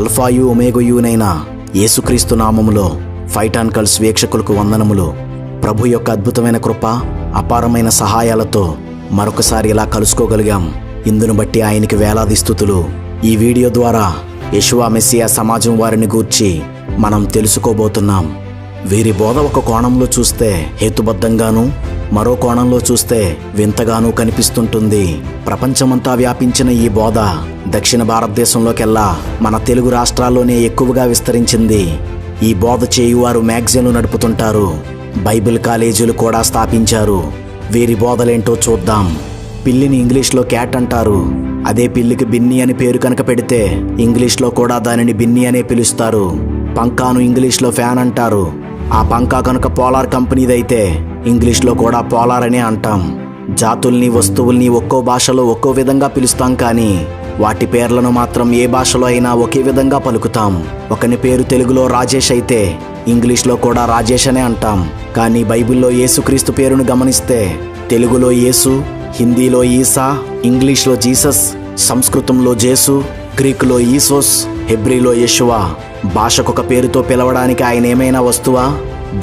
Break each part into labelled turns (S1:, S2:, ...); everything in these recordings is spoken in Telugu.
S1: ఆల్ఫాయు ఒమేగయునైన యేసుక్రీస్తు నామములో ఫైట్ అండ్ కల్స్ వీక్షకులకు వందనములు. ప్రభు యొక్క అద్భుతమైన కృప, అపారమైన సహాయాలతో మరొకసారి ఇలా కలుసుకోగలిగాం. ఇందును బట్టి ఆయనకి వేలాది స్తుతులు. ఈ వీడియో ద్వారా యెషువా మెస్సియా సమాజం వారిని గూర్చి మనం తెలుసుకోబోతున్నాం. వీరి బోధ ఒక కోణంలో చూస్తే హేతుబద్ధంగాను, మరో కోణంలో చూస్తే వింతగానూ కనిపిస్తుంటుంది. ప్రపంచమంతా వ్యాపించిన ఈ బోధ దక్షిణ భారతదేశంలోకెల్లా మన తెలుగు రాష్ట్రాల్లోనే ఎక్కువగా విస్తరించింది. ఈ బోధ చేయువారు మ్యాగజైన్లు నడుపుతుంటారు, బైబిల్ కాలేజీలు కూడా స్థాపించారు. వీరి బోధలేంటో చూద్దాం. పిల్లిని ఇంగ్లీష్లో క్యాట్ అంటారు. అదే పిల్లికి బిన్ని అని పేరు కనుక పెడితే ఇంగ్లీష్లో కూడా దానిని బిన్ని అనే పిలుస్తారు. పంకాను ఇంగ్లీష్లో ఫ్యాన్ అంటారు. ఆ పంకా కనుక పోలార్ కంపెనీదైతే ఇంగ్లీష్లో కూడా పోలార్ అనే అంటాం. జాతుల్ని, వస్తువుల్ని ఒక్కో భాషలో ఒక్కో విధంగా పిలుస్తాం, కానీ వాటి పేర్లను మాత్రం ఏ భాషలో అయినా ఒకే విధంగా పలుకుతాం. ఒకని పేరు తెలుగులో రాజేష్ అయితే ఇంగ్లీష్లో కూడా రాజేష్ అనే అంటాం. కానీ బైబిల్లో యేసుక్రీస్తు పేరును గమనిస్తే తెలుగులో యేసు, హిందీలో ఈసా, ఇంగ్లీష్లో జీసస్, సంస్కృతంలో జేసు, గ్రీకులో ఈసోస్, హెబ్రీలో యెషువా. భాషకొక పేరుతో పిలవడానికి ఆయన ఏమైనా వస్తువా?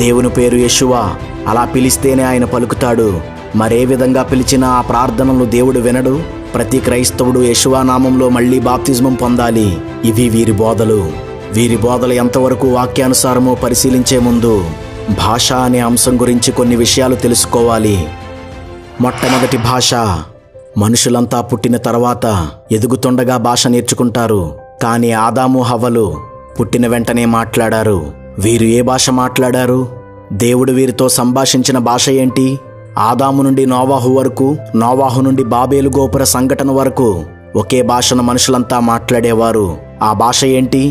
S1: దేవుని పేరు యెషువా. అలా పిలిస్తేనే ఆయన పలుకుతాడు. మరే విధంగా పిలిచినా ఆ ప్రార్థనలు దేవుడు వినడు. ప్రతి క్రైస్తవుడు యెషువా నామంలో మళ్లీ బాప్తిజమం పొందాలి. ఇవి వీరి బోధలు. వీరి బోధలు ఎంతవరకు వాక్యానుసారమో పరిశీలించే ముందు భాష అనే అంశం గురించి కొన్ని విషయాలు తెలుసుకోవాలి. మొట్టమొదటి భాష. మనుషులంతా పుట్టిన తర్వాత ఎదుగుతుండగా భాష నేర్చుకుంటారు. కానీ ఆదాము హవ్వలు పుట్టిన వెంటనే మాట్లాడారు. వీరు ఏ భాష మాట్లాడారు? దేవుడు వీరితో సంభాషించిన భాష ఏంటి? ఆదాము నుండి నోవాహు వరకు, నోవాహు నుండి బాబేలు గోపుర సంఘటన వరకు ఒకే భాషను మనుషులంతా మాట్లాడేవారు. ఆ భాష ఏంటి?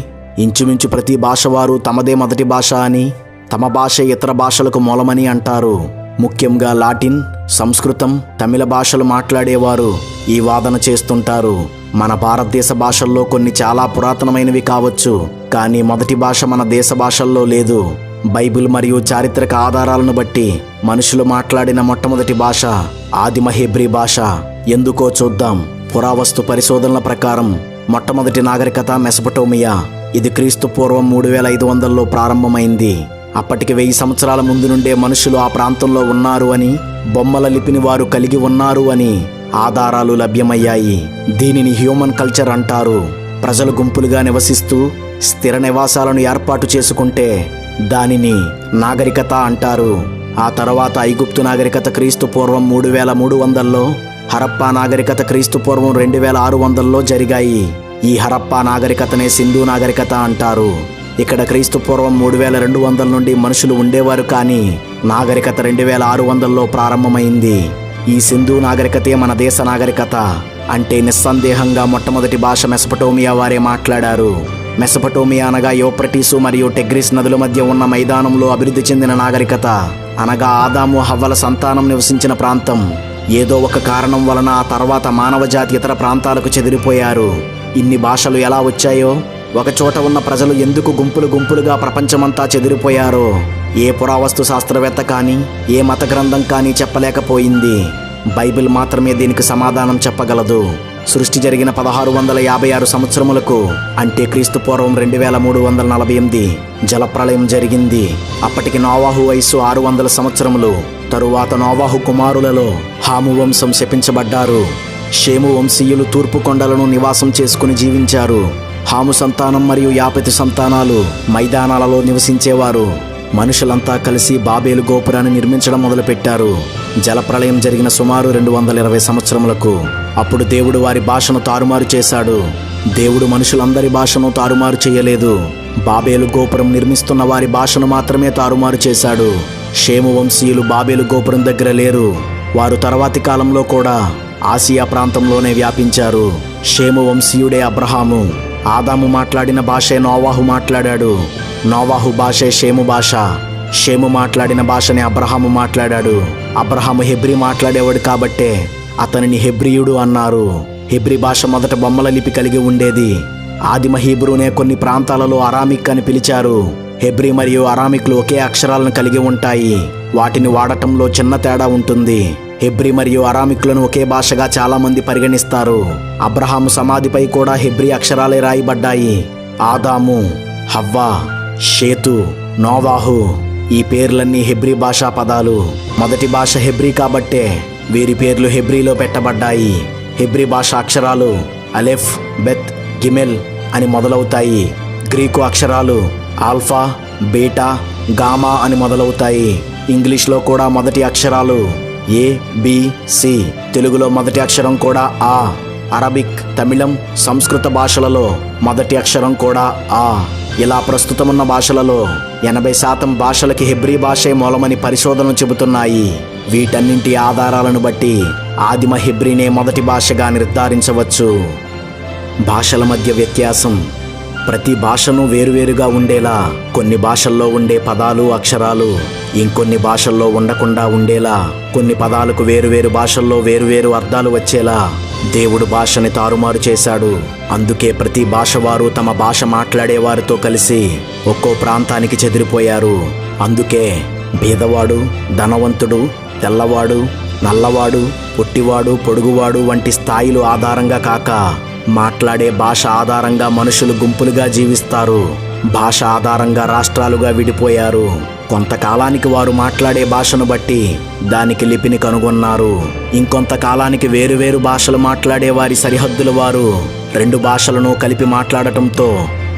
S1: ఇంచుమించు ప్రతి భాష వారు తమదే మొదటి భాష అని, తమ భాష ఇతర భాషలకు మూలమని అంటారు. ముఖ్యంగా లాటిన్, సంస్కృతం, తమిళ భాషలు మాట్లాడేవారు ఈ వాదన చేస్తుంటారు. మన భారతదేశ భాషల్లో కొన్ని చాలా పురాతనమైనవి కావచ్చు, కానీ మొదటి భాష మన దేశ భాషల్లో లేదు. బైబిల్ మరియు చారిత్రక ఆధారాలను బట్టి మనుషులు మాట్లాడిన మొట్టమొదటి భాష ఆదిమ హెబ్రీ భాష. ఎందుకో చూద్దాం. పురావస్తు పరిశోధనల ప్రకారం మొట్టమొదటి నాగరికత మెసొపొటేమియా. ఇది క్రీస్తు పూర్వం 3500లో ప్రారంభమైంది. అప్పటికి 1000 సంవత్సరాల ముందు నుండే మనుషులు ఆ ప్రాంతంలో ఉన్నారు అని, బొమ్మల లిపిని వారు కలిగి ఉన్నారు అని ఆధారాలు లభ్యమయ్యాయి. దీనిని హ్యూమన్ కల్చర్ అంటారు. ప్రజలు గుంపులుగా నివసిస్తూ స్థిర నివాసాలను ఏర్పాటు చేసుకుంటే దానిని నాగరికత అంటారు. ఆ తర్వాత ఐగుప్తు నాగరికత క్రీస్తు పూర్వం 3300లో, హరప్పా నాగరికత క్రీస్తు పూర్వం 2600లో జరిగాయి. ఈ హరప్పా నాగరికతనే సింధు నాగరికత అంటారు. ఇక్కడ క్రీస్తు పూర్వం 3200 నుండి మనుషులు ఉండేవారు, కానీ నాగరికత 2600లో ప్రారంభమైంది. ఈ సింధు నాగరికతే మన దేశ నాగరికత. అంటే నిస్సందేహంగా మొట్టమొదటి భాష మెసొపొటేమియా వారే మాట్లాడారు. మెసొపొటేమియా అనగా యూఫ్రటీసు మరియు టెగ్రిస్ నదుల మధ్య ఉన్న మైదానంలో అభివృద్ధి చెందిన నాగరికత. అనగా ఆదాము హవ్వల సంతానం నివసించిన ప్రాంతం. ఏదో ఒక కారణం వలన ఆ తర్వాత మానవజాతి ఇతర ప్రాంతాలకు చెదిరిపోయారు. ఇన్ని భాషలు ఎలా వచ్చాయో, ఒకచోట ఉన్న ప్రజలు ఎందుకు గుంపులు గుంపులుగా ప్రపంచమంతా చెదిరిపోయారో ఏ పురావస్తు శాస్త్రవేత్త కానీ, ఏ మత గ్రంథం కానీ చెప్పలేకపోయింది. బైబిల్ మాత్రమే దీనికి సమాధానం చెప్పగలదు. సృష్టి జరిగిన 1656 సంవత్సరములకు, అంటే క్రీస్తు పూర్వం 2348 జలప్రళయం జరిగింది. అప్పటికి నోవాహు వయస్సు 600 సంవత్సరములు. తరువాత నోవాహు కుమారులలో హాము వంశం శపించబడ్డారు. షేము వంశీయులు తూర్పు కొండలను నివాసం చేసుకుని జీవించారు. హాము సంతానం మరియు యాపెతు సంతానాలు మైదానాలలో నివసించేవారు. మనుషులంతా కలిసి బాబేలు గోపురాన్ని నిర్మించడం మొదలుపెట్టారు. జలప్రళయం జరిగిన సుమారు 220 సంవత్సరములకు. అప్పుడు దేవుడు వారి భాషను తారుమారు చేశాడు. దేవుడు మనుషులందరి భాషను తారుమారు చేయలేదు. బాబేలు గోపురం నిర్మిస్తున్న వారి భాషను మాత్రమే తారుమారు చేశాడు. షేము వంశీయులు బాబేలు గోపురం దగ్గర లేరు. వారు తర్వాతి కాలంలో కూడా ఆసియా ప్రాంతంలోనే వ్యాపించారు. షేము వంశీయుడే అబ్రహాము. ఆదాము మాట్లాడిన భాషే నోవాహు మాట్లాడాడు. నోవాహు భాషే షేము భాష. షేము మాట్లాడిన భాషని అబ్రహాము మాట్లాడాడు. అబ్రహాము హెబ్రీ మాట్లాడేవాడు కాబట్టే అతనిని హెబ్రీయుడు అన్నారు. హెబ్రీ భాష మొదట బొమ్మల లిపి కలిగి ఉండేది. ఆదిమ హీబ్రూనే కొన్ని ప్రాంతాలలో అరామిక్ అని పిలిచారు. హెబ్రీ మరియు అరామిక్లు ఒకే అక్షరాలను కలిగి ఉంటాయి. వాటిని వాడటంలో చిన్న తేడా ఉంటుంది. హెబ్రీ మరియు అరామిక్లను ఒకే భాషగా చాలా మంది పరిగణిస్తారు. అబ్రహాము సమాధిపై కూడా హెబ్రీ అక్షరాలే రాయబడ్డాయి. ఆదాము, హవ్వ, షేతు, నోవాహు. ఈ పేర్లన్నీ హెబ్రీ భాషా పదాలు. మొదటి భాష హెబ్రీ కాబట్టే వీరి పేర్లు హెబ్రీలో పెట్టబడ్డాయి. హెబ్రీ భాష అక్షరాలు అలెఫ్, బెత్, గిమెల్ అని మొదలవుతాయి. గ్రీకు అక్షరాలు ఆల్ఫా, బీటా, గామా అని మొదలవుతాయి. ఇంగ్లీష్లో కూడా మొదటి అక్షరాలు ఏ, బి, సి. తెలుగులో మొదటి అక్షరం కూడా ఆ. అరబిక్, తమిళం, సంస్కృత భాషలలో మొదటి అక్షరం కూడా ఆ. ఇలా ప్రస్తుతమున్న భాషలలో 80% భాషలకి హెబ్రీ భాషే మూలమని పరిశోధనలు చెబుతున్నాయి. వీటన్నింటి ఆధారాలను బట్టి ఆదిమ హెబ్రీనే మొదటి భాషగా నిర్ధారించవచ్చు. భాషల మధ్య వ్యత్యాసం. ప్రతి భాషను వేరువేరుగా ఉండేలా కొన్ని భాషల్లో ఉండే పదాలు, అక్షరాలు ఇంకొన్ని భాషల్లో ఉండకుండా ఉండేలా, కొన్ని పదాలకు వేరువేరు భాషల్లో వేరువేరు అర్థాలు వచ్చేలా దేవుడు భాషని తారుమారు చేశాడు. అందుకే ప్రతి భాష వారు తమ భాష మాట్లాడేవారితో కలిసి ఒక్కో ప్రాంతానికి చెదిరిపోయారు. అందుకే బీదవాడు, ధనవంతుడు, తెల్లవాడు, నల్లవాడు, పొట్టివాడు, పొడుగువాడు వంటి స్థాయిలు ఆధారంగా కాక మాట్లాడే భాష ఆధారంగా మనుషులు గుంపులుగా జీవిస్తారు. భాష ఆధారంగా రాష్ట్రాలుగా విడిపోయారు. కొంతకాలానికి వారు మాట్లాడే భాషను బట్టి దానికి లిపిని కనుగొన్నారు. ఇంకొంతకాలానికి వేరువేరు భాషలు మాట్లాడే వారి సరిహద్దుల వారు 2 భాషలను కలిపి మాట్లాడటంతో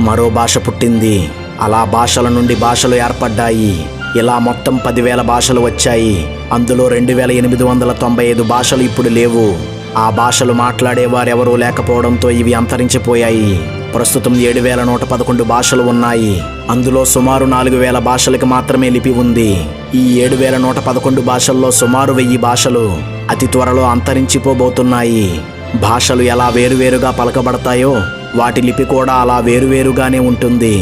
S1: మరో భాష పుట్టింది. అలా భాషల నుండి భాషలు ఏర్పడ్డాయి. ఇలా మొత్తం 10,000 భాషలు వచ్చాయి. అందులో 2,895 భాషలు ఇప్పుడు లేవు. ఆ భాషలు మాట్లాడేవారెవరూ లేకపోవడంతో ఇవి అంతరించిపోయాయి. ప్రస్తుతం 7,111 భాషలు ఉన్నాయి. అందులో సుమారు 4,000 భాషలకి మాత్రమే లిపి ఉంది. ఈ 7,111 భాషల్లో సుమారు 1000 భాషలు అతి త్వరలో అంతరించిపోబోతున్నాయి. భాషలు ఎలా వేరువేరుగా పలకబడతాయో వాటి లిపి కూడా అలా వేరువేరుగానే ఉంటుంది.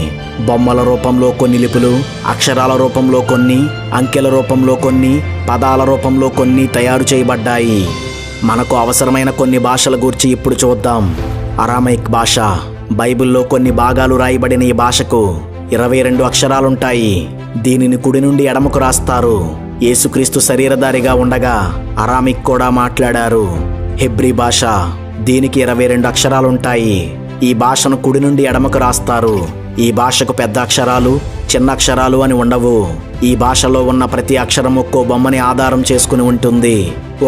S1: బొమ్మల రూపంలో కొన్ని లిపులు, అక్షరాల రూపంలో కొన్ని, అంకెల రూపంలో కొన్ని, పదాల రూపంలో కొన్ని తయారు చేయబడ్డాయి. మనకు అవసరమైన కొన్ని భాషల గురించి ఇప్పుడు చూద్దాం. అరామైక్ భాష. బైబిల్లో కొన్ని భాగాలు రాయబడిన ఈ భాషకు 22 అక్షరాలుంటాయి. దీనిని కుడి నుండి ఎడమకు రాస్తారు. యేసుక్రీస్తు శరీరధారిగా ఉండగా అరామిక్ కూడా మాట్లాడారు. హెబ్రీ భాష. దీనికి 22 అక్షరాలుంటాయి. ఈ భాషను కుడి నుండి ఎడమకు రాస్తారు. ఈ భాషకు పెద్ద అక్షరాలు, చిన్న అక్షరాలు అని ఉండవు. ఈ భాషలో ఉన్న ప్రతి అక్షరం ఒక్కో బొమ్మని ఆధారం చేసుకుని ఉంటుంది.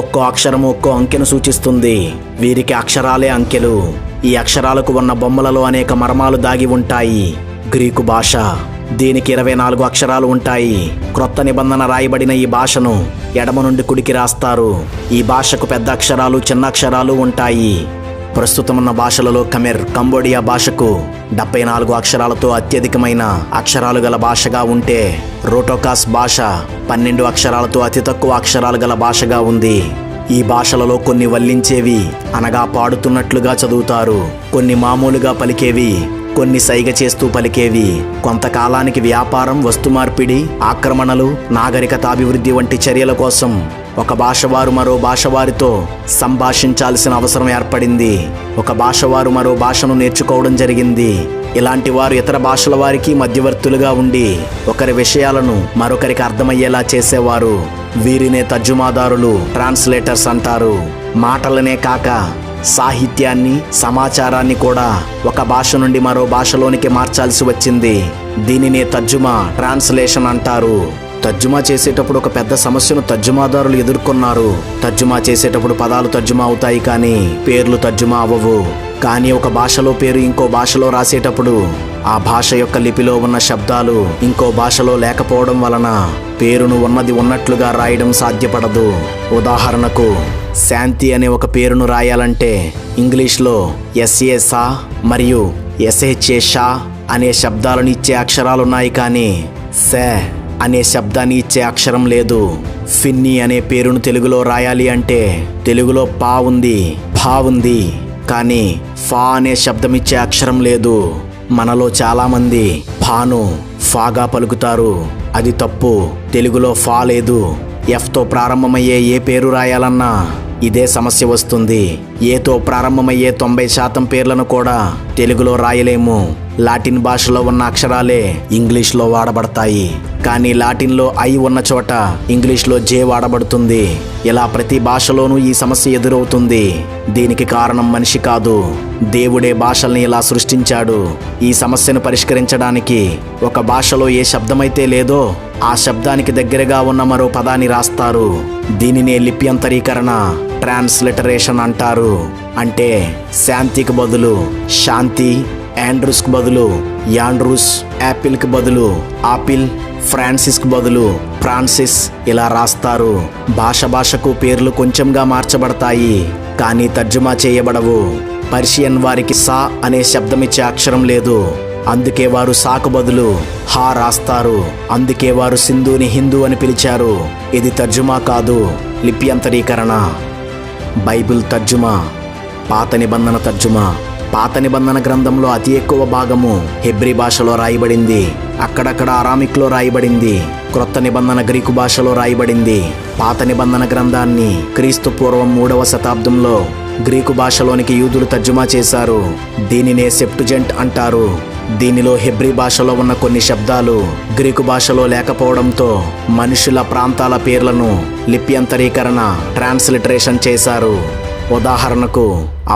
S1: ఒక్కో అక్షరం ఒక్కో అంకెను సూచిస్తుంది. వీరికి అక్షరాలే అంకెలు. ఈ అక్షరాలకు ఉన్న బొమ్మలలో అనేక మర్మాలు దాగి ఉంటాయి. గ్రీకు భాష. దీనికి 24 అక్షరాలు ఉంటాయి. క్రొత్త నిబంధన రాయబడిన ఈ భాషను ఎడమ నుండి కుడికి రాస్తారు. ఈ భాషకు పెద్ద అక్షరాలు, చిన్న అక్షరాలు ఉంటాయి. ప్రస్తుతం ఉన్న భాషలలో ఖమెర్, కంబోడియా భాషకు 74 అక్షరాలతో అత్యధికమైన అక్షరాలు గల భాషగా ఉంటే, రోటోకాస్ భాష 12 అక్షరాలతో అతి తక్కువ అక్షరాలు గల భాషగా ఉంది. ఈ భాషలలో కొన్ని వల్లించేవి అనగా పాడుతున్నట్లుగా చదువుతారు, కొన్ని మామూలుగా పలికేవి, కొన్ని సైగ చేస్తూ పలికేవి. కొంతకాలానికి వ్యాపారం, వస్తు మార్పిడి, ఆక్రమణలు, నాగరికతాభివృద్ధి వంటి చర్యల కోసం ఒక భాషవారు మరో భాషవారితో సంభాషించాల్సిన అవసరం ఏర్పడింది. ఒక భాషవారు మరో భాషను నేర్చుకోవడం జరిగింది. ఇలాంటి వారు ఇతర భాషల వారికి మధ్యవర్తులుగా ఉండి ఒకరి విషయాలను మరొకరికి అర్థమయ్యేలా చేసేవారు. వీరినే తర్జుమాదారులు, ట్రాన్స్లేటర్స్ అంటారు. మాటలనే కాక సాహిత్యాన్ని, సమాచారాన్ని కూడా ఒక భాష నుండి మరో భాషలోనికి మార్చాల్సి వచ్చింది. దీనినే తర్జుమా, ట్రాన్స్లేషన్ అంటారు. తర్జుమా చేసేటప్పుడు ఒక పెద్ద సమస్యను తర్జుమాదారులు ఎదుర్కొన్నారు. తర్జుమా చేసేటప్పుడు పదాలు తర్జుమా అవుతాయి కానీ పేర్లు తర్జుమా అవ్వవు. కానీ ఒక భాషలో పేరు ఇంకో భాషలో రాసేటప్పుడు ఆ భాష యొక్క లిపిలో ఉన్న శబ్దాలు ఇంకో భాషలో లేకపోవడం వలన పేరును ఉన్నది ఉన్నట్లుగా రాయడం సాధ్యపడదు. ఉదాహరణకు శాంతి అనే ఒక పేరును రాయాలంటే ఇంగ్లీష్లో ఎస్ఏ సా మరియు ఎస్హెచ్ఏ షా అనే శబ్దాలను ఇచ్చే అక్షరాలున్నాయి కానీ సే అనే శబ్దాన్ని ఇచ్చే అక్షరం లేదు. ఫిన్నీ అనే పేరును తెలుగులో రాయాలి అంటే తెలుగులో పా ఉంది, భా ఉంది, కానీ ఫా అనే శబ్దం ఇచ్చే అక్షరం లేదు. మనలో చాలామంది ఫాను ఫాగా పలుకుతారు. అది తప్పు. తెలుగులో ఫా లేదు. ఎఫ్తో ప్రారంభమయ్యే ఏ పేరు రాయాలన్నా ఇదే సమస్య వస్తుంది. ఏతో ప్రారంభమయ్యే 90% పేర్లను కూడా తెలుగులో రాయలేము. లాటిన్ భాషలో ఉన్న అక్షరాలే ఇంగ్లీష్లో వాడబడతాయి. కానీ లాటిన్లో ఐ ఉన్న చోట ఇంగ్లీష్లో జే వాడబడుతుంది. ఇలా ప్రతి భాషలోనూ ఈ సమస్య ఎదురవుతుంది. దీనికి కారణం మనిషి కాదు, దేవుడే భాషల్ని ఇలా సృష్టించాడు. ఈ సమస్యను పరిష్కరించడానికి ఒక భాషలో ఏ శబ్దమైతే లేదో ఆ శబ్దానికి దగ్గరగా ఉన్న మరో పదాన్ని రాస్తారు. దీనినే లిప్యంతరీకరణ, ట్రాన్స్లిటరేషన్ అంటారు. అంటే శాంతికి బదులు శాంతి, ఆండ్రూస్కి బదులు యాండ్రూస్, యాపిల్కి బదులు ఆపిల్, ఫ్రాన్సిస్కి బదులు ఫ్రాన్సిస్ ఇలా రాస్తారు. భాషకు పేర్లు కొంచెంగా మార్చబడతాయి, కానీ తర్జుమా చేయబడవు. పర్షియన్ వారికి సా అనే శబ్దమిచ్చే అక్షరం లేదు, అందుకే వారు సాకు బదులు హా రాస్తారు. అందుకే వారు సింధుని హిందూ అని పిలిచారు. ఇది తర్జుమా కాదు, లిప్యంతరీకరణ. బైబిల్ తర్జుమా, పాత నిబంధన తర్జుమా. పాత నిబంధన గ్రంథంలో అతి ఎక్కువ భాగము హెబ్రీ భాషలో రాయబడింది. అక్కడక్కడ అరామిక్లో రాయబడింది. క్రొత్త నిబంధన గ్రీకు భాషలో రాయబడింది. పాత నిబంధన గ్రంథాన్ని క్రీస్తు పూర్వం 3వ శతాబ్దంలో గ్రీకు భాషలోనికి యూదులు తర్జుమా చేశారు. దీనినే సెప్టుజెంట్ అంటారు. దీనిలో హెబ్రీ భాషలో ఉన్న కొన్ని శబ్దాలు గ్రీకు భాషలో లేకపోవడంతో మనుషుల, ప్రాంతాల పేర్లను లిప్యంతరీకరణ, ట్రాన్స్లిటరేషన్ చేశారు. ఉదాహరణకు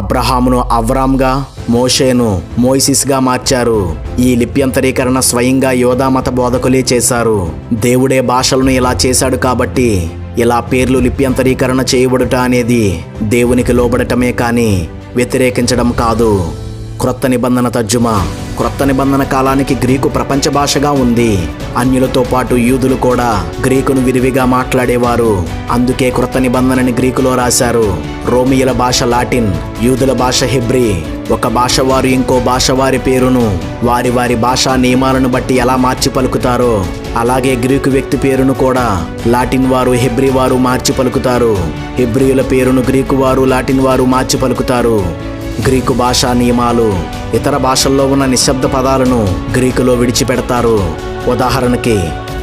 S1: అబ్రహామును అవ్రామ్గా, మోషేను మోయిసిస్గా మార్చారు. ఈ లిప్యంతరీకరణ స్వయంగా యోధా మత బోధకులే చేశారు. దేవుడే భాషలను ఇలా చేశాడు కాబట్టి ఇలా పేర్లు లిప్యంతరీకరణ చేయబడుట అనేది దేవునికి లోబడటమే కానీ వ్యతిరేకించడం కాదు. క్రొత్త నిబంధన తర్జుమా. క్రొత్త నిబంధన కాలానికి గ్రీకు ప్రపంచ భాషగా ఉంది. అన్యులతో పాటు యూదులు కూడా గ్రీకును విరివిగా మాట్లాడేవారు. అందుకే క్రొత్త నిబంధనని గ్రీకులో రాశారు. రోమియుల భాష లాటిన్, యూదుల భాష హెబ్రీ. ఒక భాష వారు ఇంకో భాష వారి పేరును వారి వారి భాషా నియమాలను బట్టి ఎలా మార్చి పలుకుతారో అలాగే గ్రీకు వ్యక్తి పేరును కూడా లాటిన్ వారు, హెబ్రీ వారు మార్చి పలుకుతారు. హెబ్రీయుల పేరును గ్రీకు వారు, లాటిన్ వారు మార్చి పలుకుతారు. గ్రీకు భాషా నియమాలు ఇతర భాషల్లో ఉన్న నిశ్శబ్ద పదాలను గ్రీకులో విడిచిపెడతారు. ఉదాహరణకి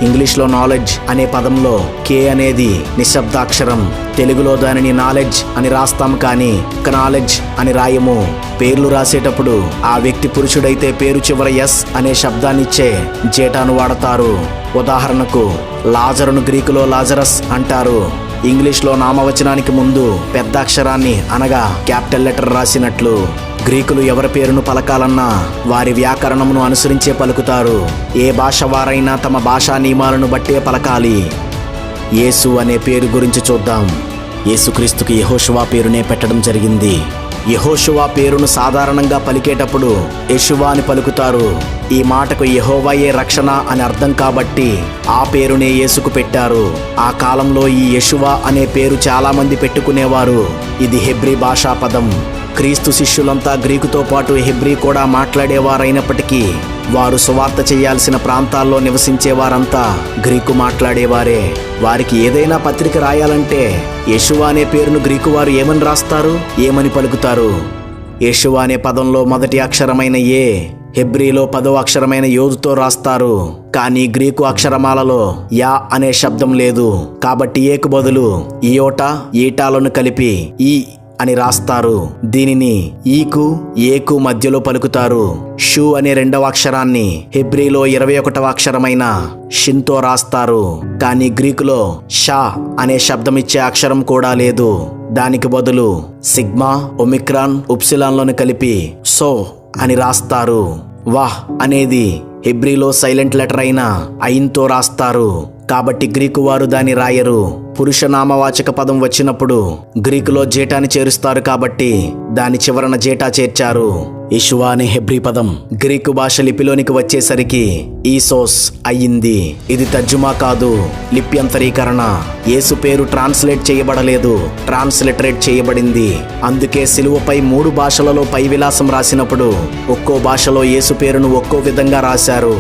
S1: ఇంగ్లీష్లో నాలెడ్జ్ అనే పదంలో కే అనేది నిశ్శబ్దాక్షరం. తెలుగులో దానిని నాలెడ్జ్ అని రాస్తాం, కానీ నాలెడ్జ్ అని రాయము. పేర్లు రాసేటప్పుడు ఆ వ్యక్తి పురుషుడైతే పేరు చివర ఎస్ అనే శబ్దాన్నిచ్చే జేటాను వాడతారు. ఉదాహరణకు లాజరును గ్రీకులో లాజరస్ అంటారు. ఇంగ్లీష్లో నామవచనానికి ముందు పెద్ద అక్షరాన్ని అనగా క్యాపిటల్ లెటర్ రాసినట్లు గ్రీకులు ఎవరి పేరును పలకాలన్నా వారి వ్యాకరణమును అనుసరించే పలుకుతారు. ఏ భాష వారైనా తమ భాషా నియమాలను బట్టే పలకాలి. యేసు అనే పేరు గురించి చూద్దాం. యేసుక్రీస్తుకి యెహోషువ పేరునే పెట్టడం జరిగింది. యెహోషువ పేరును సాధారణంగా పలికేటప్పుడు యెషువా అని పలుకుతారు. ఈ మాటకు యెహోవాయే రక్షణ అని అర్థం కాబట్టి ఆ పేరునే యేసుకు పెట్టారు. ఆ కాలంలో ఈ యెషువా అనే పేరు చాలా మంది పెట్టుకునేవారు. ఇది హెబ్రీ భాషా పదం. క్రీస్తు శిష్యులంతా గ్రీకుతో పాటు హెబ్రీ కూడా మాట్లాడేవారైనప్పటికీ వారు సువార్త చేయాల్సిన ప్రాంతాల్లో నివసించేవారంతా గ్రీకు మాట్లాడేవారే. వారికి ఏదైనా పత్రిక రాయాలంటే యెషువా అనే పేరును గ్రీకు వారు ఏమని రాస్తారు, ఏమని పలుకుతారు? యెషువా అనే పదంలో మొదటి అక్షరమైన ఏ, హెబ్రీలో 10వ అక్షరమైన యోదుతో రాస్తారు. కానీ గ్రీకు అక్షరమాలలో యా అనే శబ్దం లేదు. కాబట్టి ఏకు బదులు ఇయోటా, ఈటాలను కలిపి ఈ అని రాస్తారు. దీనిని ఈకు, ఏకు మధ్యలో పలుకుతారు. షూ అనే 2వ అక్షరాన్ని హెబ్రీలో 21వ అక్షరమైన షిన్తో రాస్తారు. కానీ గ్రీకులో షా అనే శబ్దం ఇచ్చే అక్షరం కూడా లేదు. దానికి బదులు సిగ్మా, ఒమిక్రాన్, ఉప్సిలాన్లను కలిపి సో అని రాస్తారు. వాహ్ అనేది హెబ్రీలో సైలెంట్ లెటర్ అయిన ఐన్తో రాస్తారు. కాబట్టి గ్రీకు వారు దాన్ని రాయరు. పురుష నామవాచక పదం వచ్చినప్పుడు గ్రీకులో జేటాని చేరుస్తారు కాబట్టి దాని చివరన జేటా చేర్చారు. యెషువా అనే హెబ్రీ పదం గ్రీకు భాష లిపిలోనికి వచ్చేసరికి ఈసోస్ అయ్యింది. ఇది తర్జుమా కాదు, లిప్యంతరీకరణ. యేసు పేరు ట్రాన్స్లేట్ చేయబడలేదు, ట్రాన్స్లిటరేట్ చేయబడింది. అందుకే సిలువపై 3 భాషలలో పై విలాసం రాసినప్పుడు ఒక్కో భాషలో యేసు పేరును ఒక్కో విధంగా రాశారు.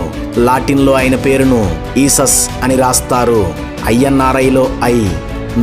S1: లాటిన్లో ఆయన పేరును ఈసస్ అని రాస్తారు. ఐఎన్ఆర్ఐలో ఐ.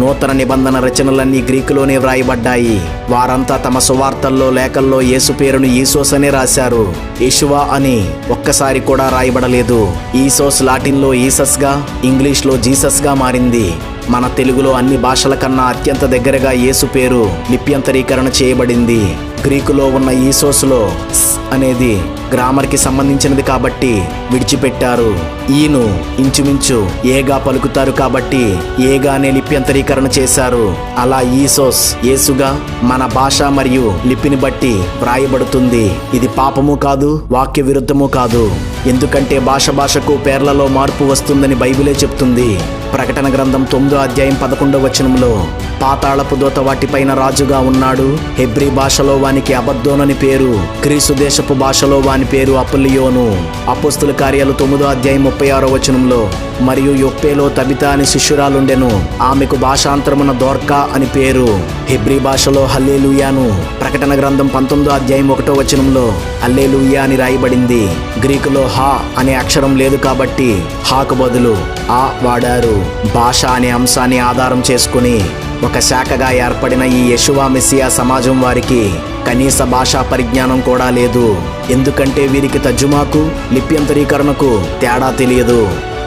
S1: నూతన నిబంధన రచనలన్నీ గ్రీకులోనే వ్రాయబడ్డాయి. వారంతా తమ సువార్తల్లో, లేఖల్లో యేసు పేరును ఈసోస్ అనే రాశారు. యెషువా అని ఒక్కసారి కూడా రాయబడలేదు. ఈసోస్ లాటిన్లో ఈసస్గా, ఇంగ్లీష్లో జీసస్గా మారింది. మన తెలుగులో అన్ని భాషల కన్నా అత్యంత దగ్గరగా యేసు పేరు లిప్యంతరీకరణ చేయబడింది. గ్రీకులో ఉన్న ఈసోస్లో స్ అనేది గ్రామర్కి సంబంధించినది కాబట్టి విడిచిపెట్టారు. ఈను ఇంచుమించు ఏగా పలుకుతారు కాబట్టి ఏగా అనే లిప్యంతరీకరణ చేశారు. అలా ఈసోస్ యేసుగా మన భాష మరియు లిపిని బట్టి వ్రాయబడుతుంది. ఇది పాపము కాదు, వాక్య విరుద్ధము కాదు. ఎందుకంటే భాషకు పేర్లలో మార్పు వస్తుందని బైబిలే చెప్తుంది. ప్రకటన గ్రంథం 9వ అధ్యాయం 11వ వచనంలో పాతాళపు దూత వాటిపైన రాజుగా ఉన్నాడు. హెబ్రీ భాషలో వానికి అబద్దోనని పేరు, గ్రీసు దేశపు భాషలో వాని పేరు అపుల్లియోను. అపోస్తుల కార్యాలు 9వ అధ్యాయం 36వ వచనంలో మరియు యొప్పేలో తబితా అని శిష్యురాలుండెను, ఆమెకు భాషాంతరమున దోర్కా అని పేరు. హెబ్రీ భాషలో హల్లెలూయాను ప్రకటన గ్రంథం 19వ అధ్యాయం 1వ వచనంలో హల్లెలూయా అని రాయబడింది. గ్రీకులో హా అనే అక్షరం లేదు కాబట్టి హాకు బదులు ఆ వాడారు. భాష అనే అంశాన్ని ఆధారం చేసుకుని ఒక శాఖగా ఏర్పడిన ఈ యెషువా మెస్సియా సమాజం వారికి కనీస భాషా పరిజ్ఞానం కూడా లేదు. ఎందుకంటే వీరికి తర్జుమాకు లిప్యంతరీకరణకు తేడా తెలియదు.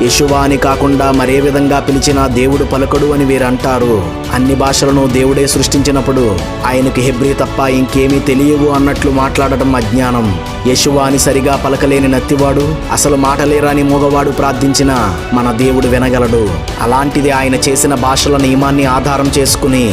S1: యెషువా అని కాకుండా మరే విధంగా పిలిచినా దేవుడు పలకడు అని వీరంటారు. అన్ని భాషలను దేవుడే సృష్టించినప్పుడు ఆయనకు హెబ్రీ తప్ప ఇంకేమీ తెలియవు అన్నట్లు మాట్లాడటం అజ్ఞానం. యెషువా అని సరిగా పలకలేని నత్తివాడు, అసలు మాటలేరాని మూగవాడు ప్రార్థించినా మన దేవుడు వినగలడు. అలాంటిది ఆయన చేసిన భాషల నియమాన్ని ఆధారం చేసుకుని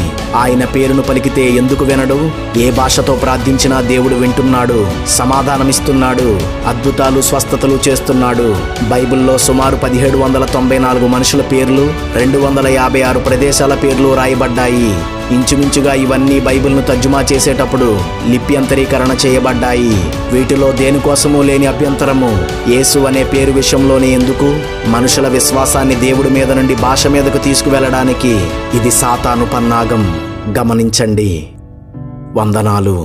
S1: ఆయన పేరును పలికితే ఎందుకు వినడు? ఏ భాషతో ప్రార్థించినా దేవుడు వింటున్నాడు, సమాధానమిస్తున్నాడు, అద్భుతాలు స్వస్థతలు చేస్తున్నాడు. బైబిల్లో సుమారు 1794 మనుషుల పేర్లు, 256 ప్రదేశాల పేర్లు రాయబడ్డాయి. ఇంచుమించుగా ఇవన్నీ బైబిల్ను తర్జుమా చేసేటప్పుడు లిప్యంతరీకరణ చేయబడ్డాయి. వీటిలో దేనికోసమూ లేని అభ్యంతరము యేసు అనే పేరు విషయంలోనే ఎందుకు? మనుషుల విశ్వాసాన్ని దేవుడి మీద నుండి భాష మీదకు తీసుకువెళ్ళడానికి ఇది సాతాను పన్నాగం. గమనించండి. వందనాలు.